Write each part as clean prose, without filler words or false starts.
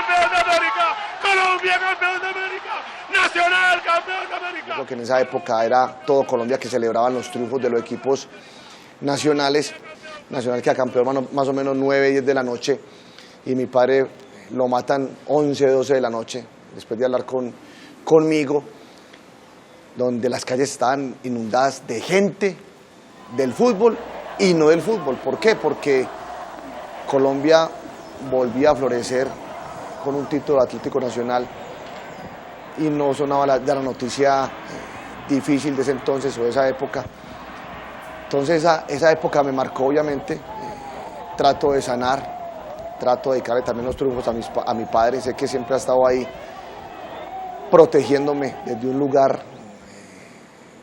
campeón de América, Colombia campeón de América, Nacional campeón de América. Porque en esa época era todo Colombia que celebraban los triunfos de los equipos nacionales. Nacional queda campeón más o menos 9, 10 de la noche y mi padre lo matan 11, 12 de la noche después de hablar conmigo, donde las calles estaban inundadas de gente del fútbol y no del fútbol. ¿Por qué? Porque Colombia volvía a florecer con un título Atlético Nacional y no sonaba la noticia difícil de ese entonces o de esa época. Entonces esa época me marcó obviamente, trato de sanar, trato de dedicarle también los triunfos a mi padre, sé que siempre ha estado ahí protegiéndome desde un lugar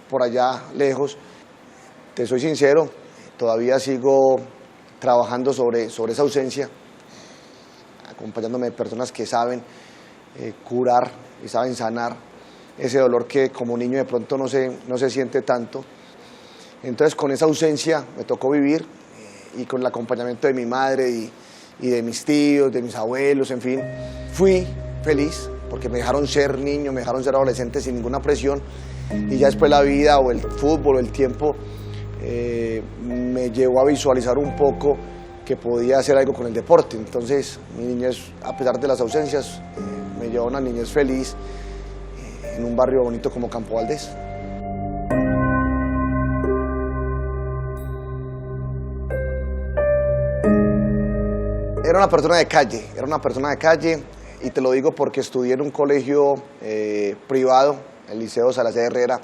por allá lejos. Te soy sincero, todavía sigo trabajando sobre esa ausencia, acompañándome de personas que saben curar y saben sanar ese dolor que como niño de pronto no se siente tanto. Entonces con esa ausencia me tocó vivir y con el acompañamiento de mi madre y de mis tíos, de mis abuelos, en fin, fui feliz porque me dejaron ser niño, me dejaron ser adolescente sin ninguna presión y ya después la vida o el fútbol o el tiempo me llevó a visualizar un poco que podía hacer algo con el deporte. Entonces mi niñez, a pesar de las ausencias, me llevó a una niñez feliz en un barrio bonito como Campo Valdés. Era una persona de calle y te lo digo porque estudié en un colegio privado, el Liceo Salazar Herrera.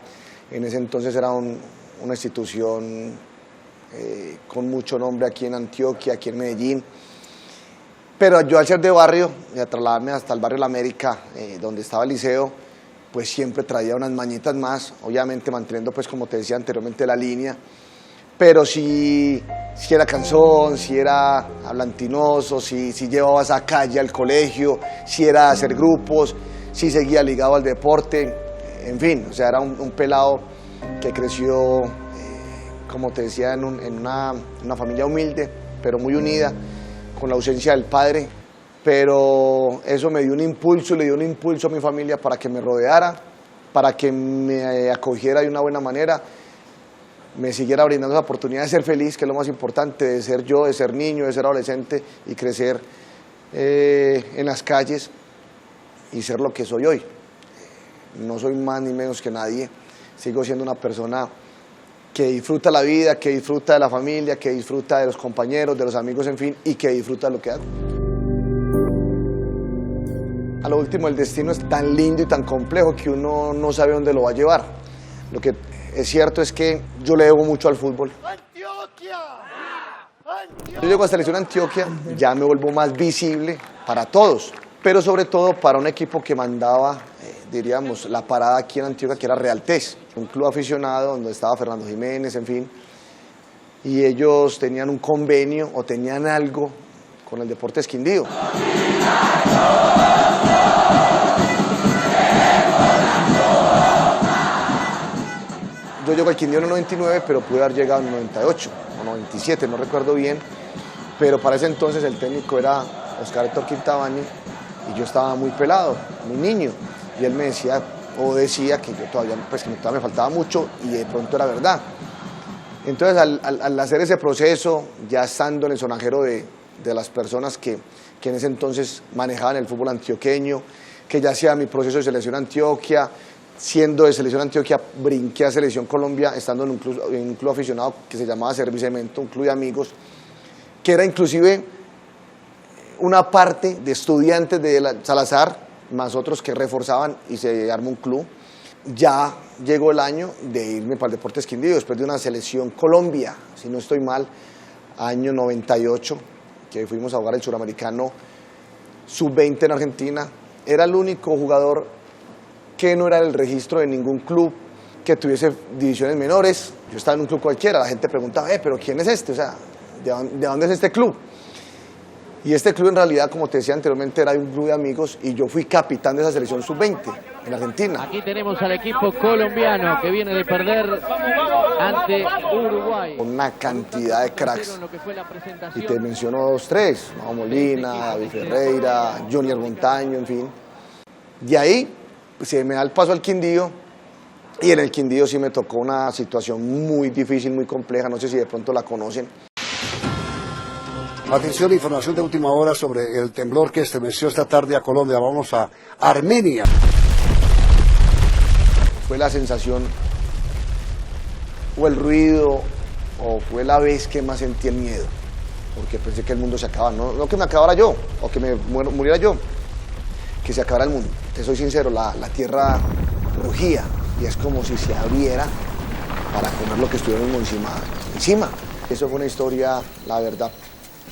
En ese entonces era una institución con mucho nombre aquí en Antioquia, aquí en Medellín. Pero yo al ser de barrio y a trasladarme hasta el barrio La América, donde estaba el liceo, pues siempre traía unas mañitas más, obviamente manteniendo pues como te decía anteriormente la línea. Pero si era cansón, si era hablantinoso, si llevaba esa calle al colegio, si era hacer grupos, si seguía ligado al deporte, en fin, o sea, era un pelado que creció, como te decía, en una familia humilde, pero muy unida, con la ausencia del padre, pero eso me dio un impulso, le dio un impulso a mi familia para que me rodeara, para que me acogiera de una buena manera, me siguiera brindando la oportunidad de ser feliz, que es lo más importante, de ser yo, de ser niño, de ser adolescente y crecer en las calles y ser lo que soy hoy. No soy más ni menos que nadie, sigo siendo una persona que disfruta la vida, que disfruta de la familia, que disfruta de los compañeros, de los amigos, en fin, y que disfruta de lo que hago. A lo último, el destino es tan lindo y tan complejo que uno no sabe dónde lo va a llevar. Lo que es cierto es que yo le debo mucho al fútbol. ¡Antioquia! ¡Antioquia! Yo llego a Selección Antioquia, ya me vuelvo más visible para todos, pero sobre todo para un equipo que mandaba, diríamos, la parada aquí en Antioquia, que era Realtés, un club aficionado donde estaba Fernando Jiménez, en fin, y ellos tenían un convenio o tenían algo con el Deportes Quindío. Yo llego al Quindío en el 99, pero pude haber llegado en el 98 o 97, no recuerdo bien, pero para ese entonces el técnico era Oscar Héctor Quintabani y yo estaba muy pelado, muy niño, y él me decía o decía que yo todavía, pues, que todavía me faltaba mucho y de pronto era verdad. Entonces al hacer ese proceso, ya estando en el sonajero de las personas que en ese entonces manejaban el fútbol antioqueño, que ya hacía mi proceso de Selección Antioquia, siendo de Selección Antioquia brinqué a Selección Colombia, estando en un club aficionado que se llamaba Servicemento, un club de amigos, que era inclusive una parte de estudiantes de Salazar, más otros que reforzaban y se armó un club. Ya llegó el año de irme para el Deportes Quindío, después de una Selección Colombia, si no estoy mal, año 98, que fuimos a jugar el Suramericano Sub-20 en Argentina. Era el único jugador que no era el registro de ningún club que tuviese divisiones menores. Yo estaba en un club cualquiera, la gente preguntaba, pero ¿quién es este? O sea, ¿de dónde es este club? Y este club en realidad, como te decía anteriormente, era un club de amigos y yo fui capitán de esa Selección Sub-20 en Argentina. Aquí tenemos al equipo colombiano que viene de perder ante Uruguay. Una cantidad de cracks. Y te menciono 2, 3, Mau Molina, David Ferreira, Junior Montaño, en fin. De ahí se me da el paso al Quindío, y en el Quindío sí me tocó una situación muy difícil, muy compleja, no sé si de pronto la conocen. Atención, información de última hora sobre el temblor que estremeció esta tarde a Colombia. Vamos a Armenia. Fue la sensación, o el ruido, o fue la vez que más sentí el miedo, porque pensé que el mundo se acababa, no que me acabara yo, o que me muriera yo, que se acabara el mundo. Te soy sincero, la tierra rugía, y es como si se abriera para comer lo que estuviéramos encima. Eso fue una historia, la verdad,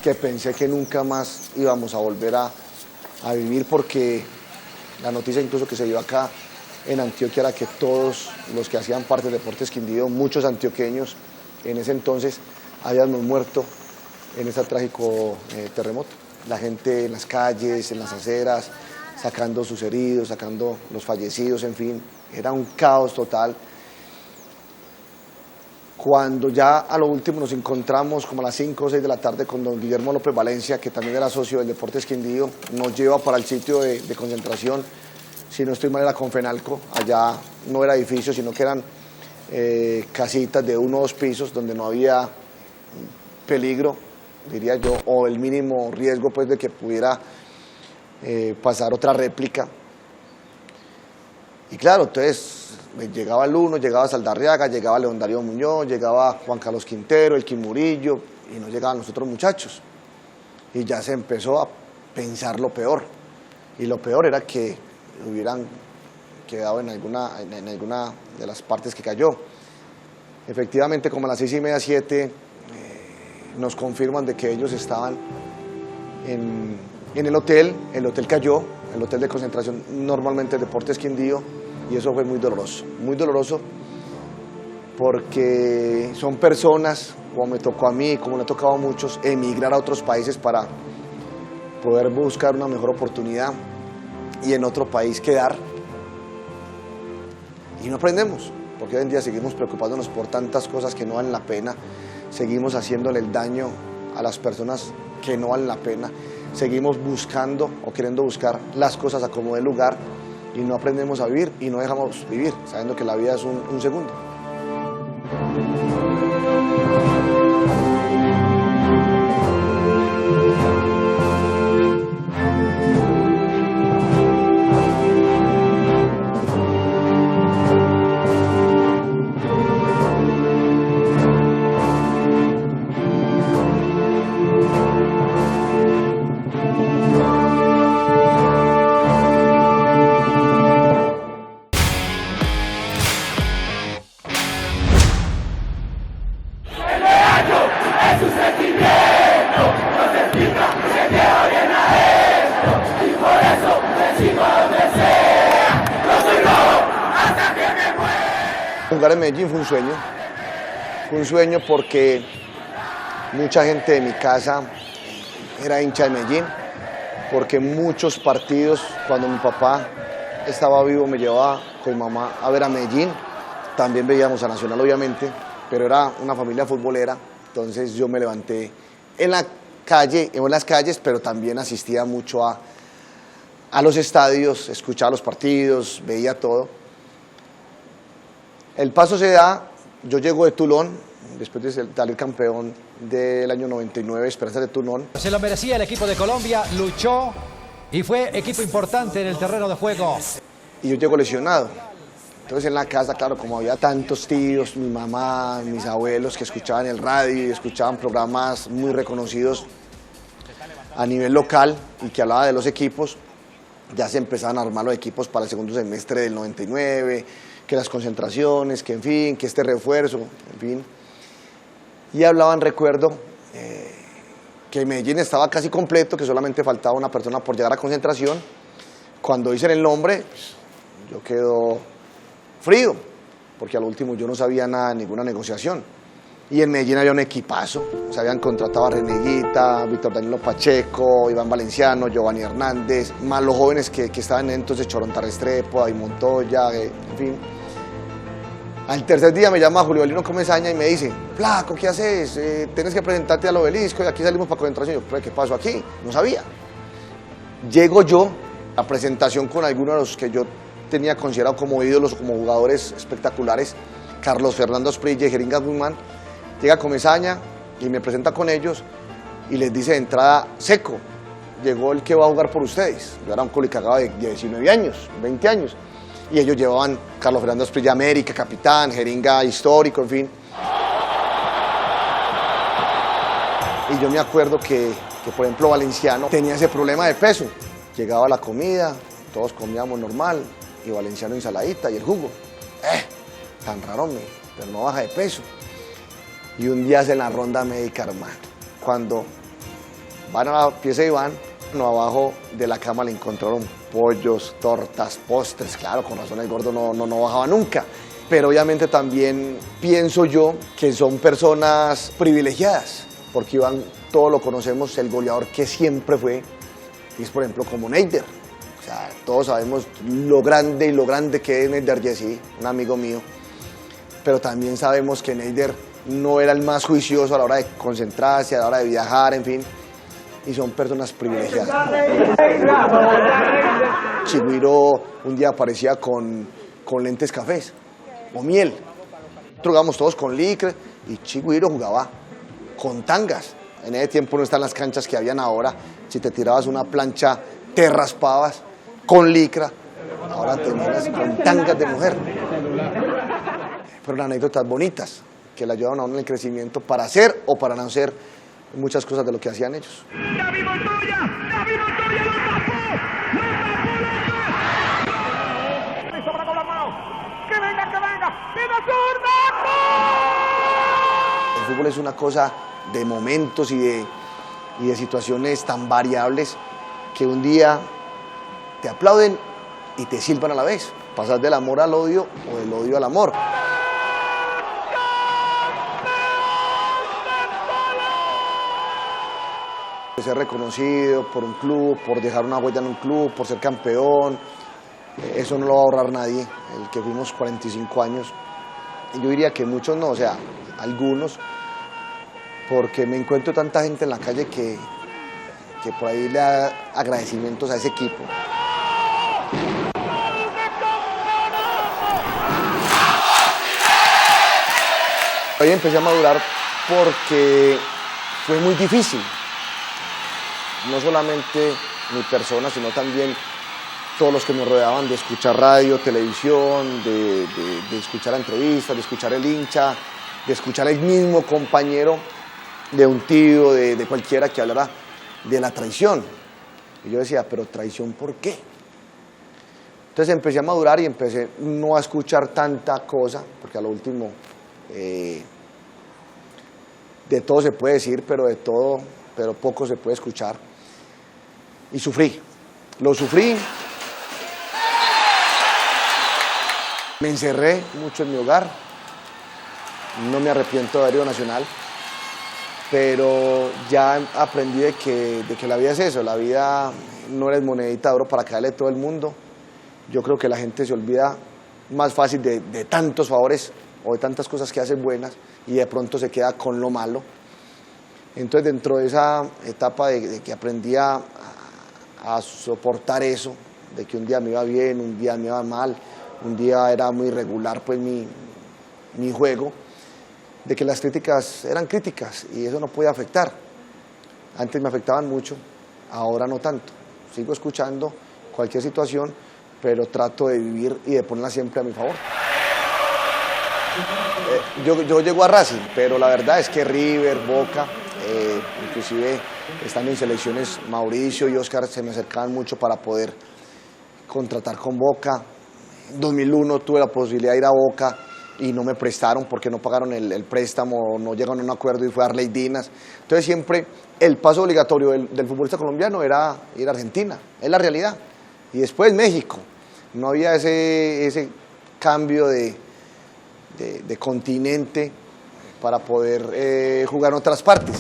que pensé que nunca más íbamos a volver a vivir, porque la noticia incluso que se dio acá en Antioquia era que todos los que hacían parte del Deportes Quindío, muchos antioqueños en ese entonces, habíamos muerto en ese trágico terremoto. La gente en las calles, en las aceras, sacando sus heridos, sacando los fallecidos, en fin, era un caos total. Cuando ya a lo último nos encontramos como a las 5 o 6 de la tarde con don Guillermo López Valencia, que también era socio del Deportes Quindío, nos lleva para el sitio de concentración, si no estoy mal era Confenalco, allá no era edificio, sino que eran casitas de 1 o 2 pisos donde no había peligro, diría yo, o el mínimo riesgo pues de que pudiera pasar otra réplica. Y claro, entonces llegaba el uno, llegaba Saldarriaga, llegaba León Darío Muñoz, llegaba Juan Carlos Quintero, el Murillo, y no llegaban los otros muchachos. Y ya se empezó a pensar lo peor. Y lo peor era que hubieran quedado en alguna de las partes que cayó. Efectivamente, como a las 6:30, 7, nos confirman de que ellos estaban en el hotel cayó, el hotel de concentración normalmente de Deportes Quindío, y eso fue muy doloroso, porque son personas, como me tocó a mí, como le ha tocado a muchos, emigrar a otros países para poder buscar una mejor oportunidad y en otro país quedar, y no aprendemos, porque hoy en día seguimos preocupándonos por tantas cosas que no valen la pena, seguimos haciéndole el daño a las personas que no valen la pena, seguimos buscando o queriendo buscar las cosas a como dé lugar, y no aprendemos a vivir y no dejamos vivir, sabiendo que la vida es un segundo. Jugar en Medellín fue un sueño porque mucha gente de mi casa era hincha de Medellín, porque muchos partidos, cuando mi papá estaba vivo, me llevaba con mi mamá a ver a Medellín, también veíamos a Nacional obviamente, pero era una familia futbolera, entonces yo me levanté en las calles, pero también asistía mucho a los estadios, escuchaba los partidos, veía todo. El paso se da, yo llego de Toulon, después de salir campeón del año 99, Esperanza de Toulon. Se lo merecía el equipo de Colombia, luchó y fue equipo importante en el terreno de juego. Y yo llego lesionado. Entonces en la casa, claro, como había tantos tíos, mi mamá, mis abuelos que escuchaban el radio y escuchaban programas muy reconocidos a nivel local y que hablaba de los equipos, ya se empezaban a armar los equipos para el segundo semestre del 99, que las concentraciones, que en fin, que este refuerzo, en fin. Y hablaban, recuerdo, que Medellín estaba casi completo, que solamente faltaba una persona por llegar a concentración. Cuando dicen el nombre, pues, yo quedo frío, porque al último yo no sabía nada, ninguna negociación. Y en Medellín había un equipazo, se habían contratado a Reneguita, Víctor Danilo Pacheco, Iván Valenciano, Giovanni Hernández, más los jóvenes que estaban entonces, Choronta Restrepo, David Montoya, en fin. Al tercer día me llama Julio Avelino Comesaña y me dice, flaco, ¿qué haces? Tienes que presentarte al obelisco y aquí salimos para concentración. Yo, ¿qué pasó aquí? No sabía. Llego yo a presentación con algunos de los que yo tenía considerado como ídolos, como jugadores espectaculares, Carlos Fernando Asprilla y Jeringas Guzmán. Llega Comesaña y me presenta con ellos y les dice de entrada, seco, llegó el que va a jugar por ustedes. Yo era un culicagado de 19 años, 20 años. Y ellos llevaban Carlos Fernando Asprilla América, capitán, Jeringa histórico, en fin. Y yo me acuerdo que, por ejemplo, Valenciano tenía ese problema de peso. Llegaba la comida, todos comíamos normal, y Valenciano ensaladita y el jugo. Tan raro, pero no baja de peso. Y un día hacen la ronda médica, hermano. Cuando van a la pieza de Iván, no, abajo de la cama le encontraron pollos, tortas, postres. Claro, con razón el gordo no bajaba nunca. Pero obviamente también pienso yo que son personas privilegiadas, porque Iván, todos lo conocemos, el goleador que siempre fue, y es por ejemplo como Neider. O sea, todos sabemos lo grande que es Neider Jessy, un amigo mío. Pero también sabemos que Neider no era el más juicioso a la hora de concentrarse, a la hora de viajar, en fin. Y son personas privilegiadas. Chigüiro un día aparecía con lentes cafés o miel. Jugábamos todos con licra y Chigüiro jugaba con tangas. En ese tiempo no están las canchas que habían ahora. Si te tirabas una plancha, te raspabas con licra. Ahora te miras con tangas de mujer. Fueron anécdotas bonitas que le ayudaron a uno en el crecimiento para hacer o para no hacer muchas cosas de lo que hacían ellos. ¡David Montoya! ¡David Montoya lo tapó! ¡Listo para con las manos! ¡Que venga, que venga! ¡Pida zurda! El fútbol es una cosa de momentos y de situaciones tan variables que un día te aplauden y te silban a la vez. Pasas del amor al odio o del odio al amor. Ser reconocido por un club, por dejar una huella en un club, por ser campeón, eso no lo va a ahorrar nadie, el que fuimos 45 años. Y yo diría que muchos no, o sea, algunos, porque me encuentro tanta gente en la calle que por ahí le da agradecimientos a ese equipo. Hoy empecé a madurar porque fue muy difícil. No solamente mi persona, sino también todos los que me rodeaban, de escuchar radio, televisión, de escuchar entrevistas, de escuchar el hincha, de escuchar el mismo compañero de un tío, de cualquiera que hablara de la traición. Y yo decía, ¿pero traición por qué? Entonces empecé a madurar y empecé no a escuchar tanta cosa, porque a lo último de todo se puede decir, pero poco se puede escuchar. Y sufrí, lo sufrí, me encerré mucho en mi hogar, no me arrepiento de haber ido a Nacional, pero ya aprendí de que la vida es eso, la vida no eres monedita de oro para caerle a todo el mundo. Yo creo que la gente se olvida más fácil de tantos favores o de tantas cosas que hacen buenas y de pronto se queda con lo malo. Entonces dentro de esa etapa de que aprendí a soportar eso, de que un día me iba bien, un día me iba mal, un día era muy irregular pues mi juego, de que las críticas eran críticas y eso no podía afectar. Antes me afectaban mucho, ahora no tanto. Sigo escuchando cualquier situación, pero trato de vivir y de ponerla siempre a mi favor. Yo llego a Racing, pero la verdad es que River, Boca, inclusive estando en selecciones, Mauricio y Oscar se me acercaban mucho para poder contratar con Boca. En 2001 tuve la posibilidad de ir a Boca y no me prestaron porque no pagaron el préstamo, no llegaron a un acuerdo y fue a Arley Dinas. Entonces siempre el paso obligatorio del futbolista colombiano era ir a Argentina, es la realidad. Y después México, no había ese cambio de continente para poder jugar en otras partes.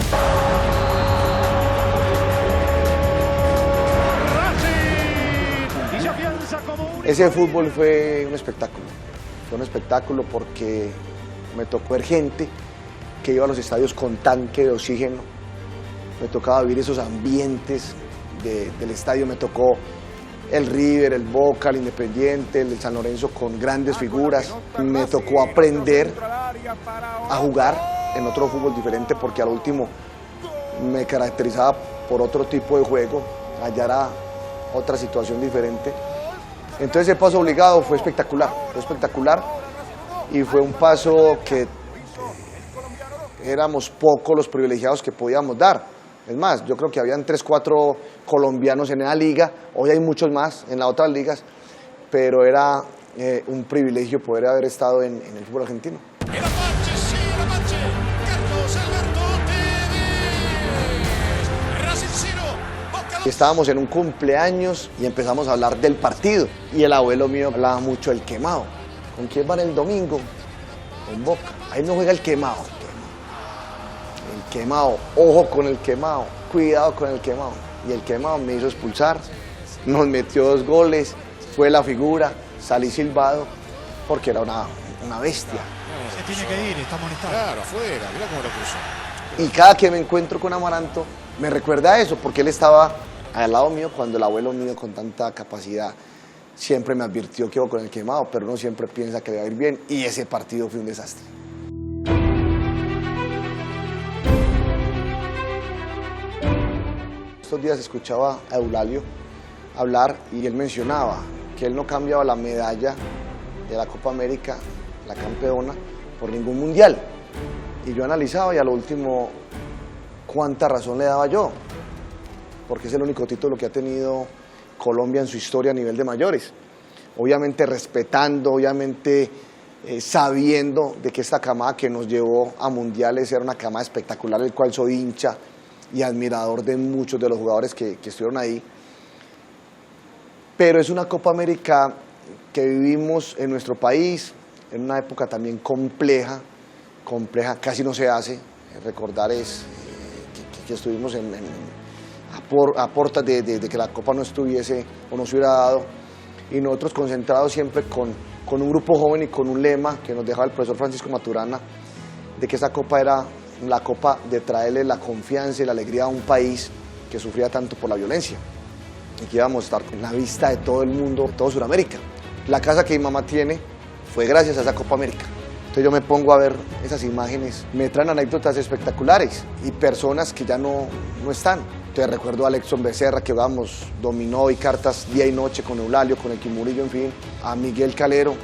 Ese fútbol fue un espectáculo, Fue un espectáculo porque me tocó ver gente que iba a los estadios con tanque de oxígeno, me tocaba vivir esos ambientes del estadio, me tocó el River, el Boca, el Independiente, el San Lorenzo con grandes figuras, me tocó aprender a jugar en otro fútbol diferente porque al último me caracterizaba por otro tipo de juego, allá era otra situación diferente. Entonces ese paso obligado fue espectacular y fue un paso que éramos pocos los privilegiados que podíamos dar. Es más, yo creo que habían 3, 4 colombianos en esa liga, hoy hay muchos más en las otras ligas, pero era un privilegio poder haber estado en el fútbol argentino. Estábamos en un cumpleaños y empezamos a hablar del partido y el abuelo mío hablaba mucho del Quemado. ¿Con quién van el domingo? Con Boca. Ahí no juega el Quemado. El Quemado, ojo con el Quemado, cuidado con el Quemado. Y el Quemado me hizo expulsar, nos metió 2 goles, fue la figura, salí silbado porque era una bestia. Se tiene que ir, está amonestado. Claro, afuera, mirá cómo lo cruzó. Y cada que me encuentro con Amaranto me recuerda eso, porque él estaba al lado mío cuando el abuelo mío con tanta capacidad siempre me advirtió que iba con el Quemado, pero uno siempre piensa que le va a ir bien y ese partido fue un desastre. Estos días escuchaba a Eulalio hablar y él mencionaba que él no cambiaba la medalla de la Copa América, la campeona, por ningún mundial. Y yo analizaba y a lo último, ¿cuánta razón le daba yo? Porque es el único título que ha tenido Colombia en su historia a nivel de mayores. Obviamente respetando, obviamente sabiendo de que esta camada que nos llevó a mundiales era una camada espectacular, del cual soy hincha y admirador de muchos de los jugadores que estuvieron ahí. Pero es una Copa América que vivimos en nuestro país, en una época también compleja, casi no se hace. Recordar es que estuvimos a puertas de que la Copa no estuviese o no se hubiera dado, y nosotros concentrados siempre con un grupo joven y con un lema que nos dejaba el profesor Francisco Maturana, de que esa Copa era la Copa de traerle la confianza y la alegría a un país que sufría tanto por la violencia, y que íbamos a estar en la vista de todo el mundo, todo Sudamérica. La casa que mi mamá tiene fue gracias a esa Copa América. Entonces yo me pongo a ver esas imágenes, me traen anécdotas espectaculares y personas que ya no están. Entonces recuerdo a Alexson Becerra, que vamos, dominó y cartas día y noche con Eulalio, con el Murillo, en fin. A Miguel Calero,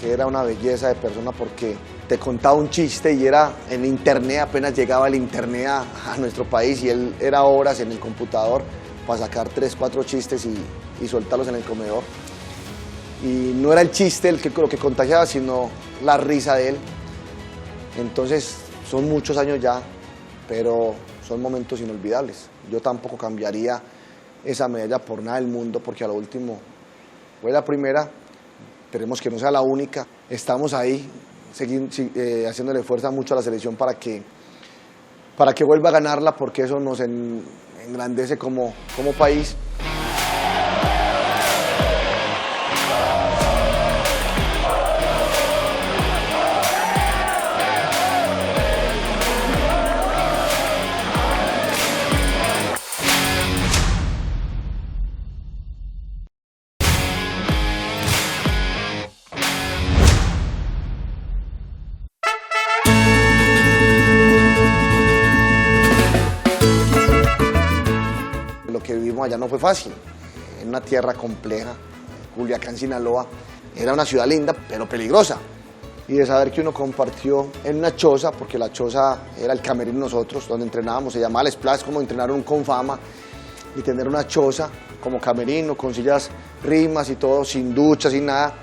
que era una belleza de persona porque te contaba un chiste y era en internet, apenas llegaba el internet a nuestro país y él era horas en el computador para sacar 3, 4 chistes y soltarlos en el comedor. Y no era el chiste lo que contagiaba, sino la risa de él. Entonces son muchos años ya, pero son momentos inolvidables. Yo tampoco cambiaría esa medalla por nada del mundo, porque a lo último fue la primera, esperemos que no sea la única. Estamos ahí haciéndole fuerza mucho a la selección para que vuelva a ganarla, porque eso nos engrandece como país. Lo que vivimos allá no fue fácil, en una tierra compleja. Culiacán, Sinaloa, era una ciudad linda, pero peligrosa. Y de saber que uno compartió en una choza, porque la choza era el camerino nosotros, donde entrenábamos, se llamaba el Splash, como entrenar un Confama, y tener una choza como camerino, con sillas rimas y todo, sin ducha, sin nada,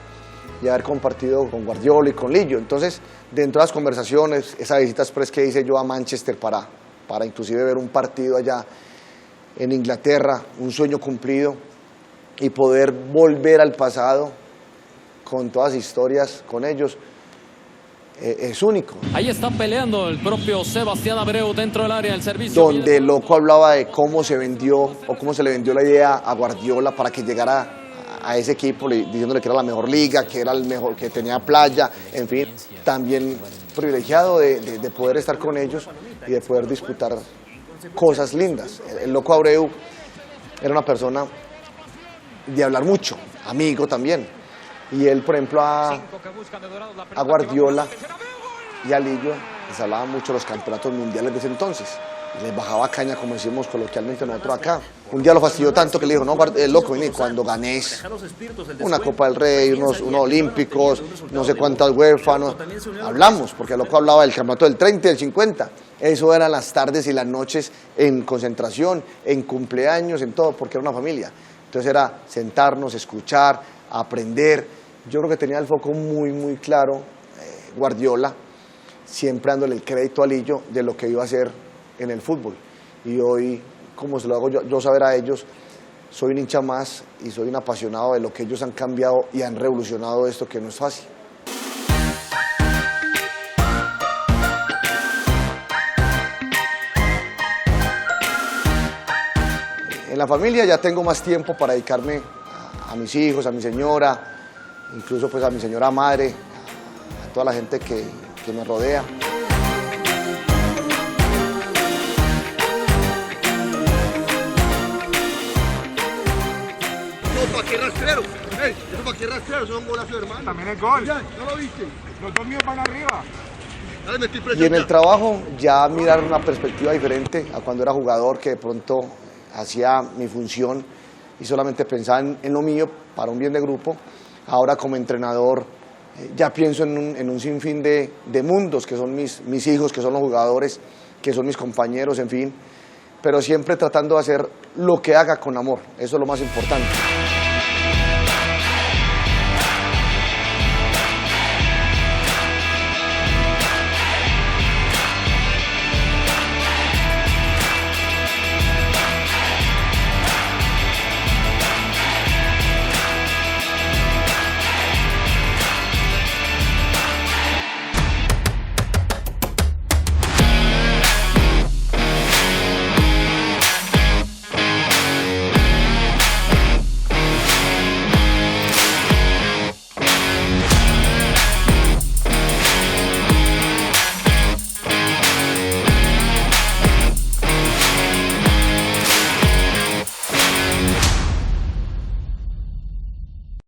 y haber compartido con Guardiola y con Lillo. Entonces, dentro de las conversaciones, esa visita express que hice yo a Manchester para inclusive ver un partido allá en Inglaterra, un sueño cumplido, y poder volver al pasado con todas las historias con ellos, es único. Ahí está peleando el propio Sebastián Abreu dentro del área del servicio. Donde Loco hablaba de cómo se vendió o cómo se le vendió la idea a Guardiola para que llegara a ese equipo diciéndole que era la mejor liga, que era el mejor, que tenía playa, en fin, también privilegiado de poder estar con ellos y de poder disputar cosas lindas. El Loco Abreu era una persona de hablar mucho, amigo también, y él, por ejemplo, a Guardiola y a Lillo les hablaba mucho de los campeonatos mundiales de ese entonces. Les bajaba caña, como decimos coloquialmente nosotros acá. Un día lo fastidió tanto que le dijo, no, loco, vení, cuando ganes una Copa del Rey, unos olímpicos, no sé cuántas UEFA, hablamos, porque el loco hablaba del campeonato del 30 y del 50. Eso eran las tardes y las noches en concentración, en cumpleaños, en todo, porque era una familia. Entonces era sentarnos, escuchar, aprender. Yo creo que tenía el foco muy, muy claro, Guardiola, siempre dándole el crédito a Lillo de lo que iba a hacer en el fútbol. Y hoy, como se lo hago yo saber a ellos, soy un hincha más y soy un apasionado de lo que ellos han cambiado y han revolucionado esto, que no es fácil. En la familia ya tengo más tiempo para dedicarme a mis hijos, a mi señora, incluso pues a mi señora madre, a toda la gente que me rodea. ¿Para qué rastrero? ¿Eso para qué rastrero? Eso es un golazo, hermano. También es gol. ¿No lo viste? Los dos míos van arriba. Dale, metí presión. Y en el trabajo ya mirar una perspectiva diferente a cuando era jugador, que de pronto hacía mi función y solamente pensaba en lo mío para un bien de grupo. Ahora como entrenador ya pienso en un sinfín de mundos, que son mis hijos, que son los jugadores, que son mis compañeros, en fin. Pero siempre tratando de hacer lo que haga con amor. Eso es lo más importante.